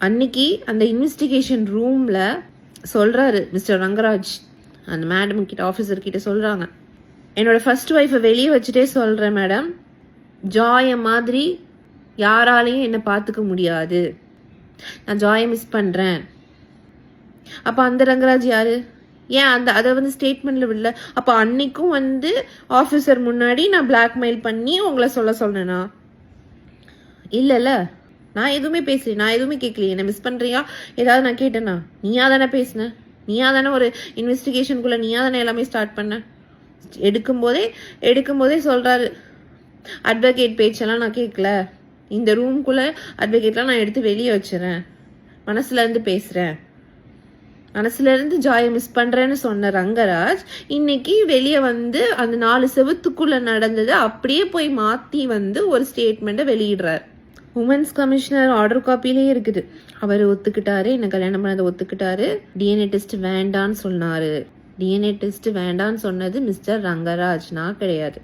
அன்னைக்கு அந்த இன்வெஸ்டிகேஷன் ரூமில் சொல்கிறாரு மிஸ்டர் ரங்கராஜ், அந்த மேடம் கிட்ட ஆஃபீஸர் கிட்ட சொல்கிறாங்க, என்னோட ஃபர்ஸ்ட் ஒய்ஃபை வெளியே வச்சுட்டே சொல்கிறேன் மேடம், ஜாயை மாதிரி யாராலையும் என்னை பார்த்துக்க முடியாது, நான் ஜாயை மிஸ் பண்ணுறேன். அப்போ அந்த ரங்கராஜ் யாரு? ஏன் அதை ஸ்டேட்மெண்ட்டில் விடல? அப்போ அன்னைக்கும் ஆஃபீஸர் முன்னாடி நான் பிளாக்மெயில் பண்ணி உங்களை சொன்னேனா? இல்லைல்ல, நான் எதுவுமே பேசல, நான் எதுவுமே கேட்கலையே. என்ன மிஸ் பண்ணுறியா ஏதாவது நான் கேட்டேனா? நீயா தானே பேசின, நீயா தானே ஒரு இன்வெஸ்டிகேஷனுக்குள்ளே நீயா தானே எல்லாமே ஸ்டார்ட் பண்ண. எடுக்கும்போதே சொல்கிறாரு, அட்வொகேட் பேச்செல்லாம் நான் கேட்கல, இந்த ரூம்குள்ளே அட்வொகேட்லாம் நான் எடுத்து வெளியே வச்சுறேன், மனசுலேருந்து பேசுகிறேன், மனசுலேருந்து ஜாயை மிஸ் பண்ணுறேன்னு சொன்ன ரங்கராஜ் இன்னைக்கு வெளியே அந்த 4 செவத்துக்குள்ளே நடந்ததை அப்படியே போய் மாற்றி ஒரு ஸ்டேட்மெண்ட்டை வெளியிடுறார். உமன்ஸ் கமிஷனர் ஆர்டர் காப்பிலே இருக்குது. அவர் ஒத்துக்கிட்டாரு, என்ன கல்யாணம் பண்ணதை ஒத்துக்கிட்டாரு. டிஎன்ஏ டெஸ்ட் வேண்டான்னு சொன்னாரு. டிஎன்ஏ டெஸ்ட் வேண்டான்னு சொன்னது மிஸ்டர் ரங்கராஜ், நான் கிடையாது.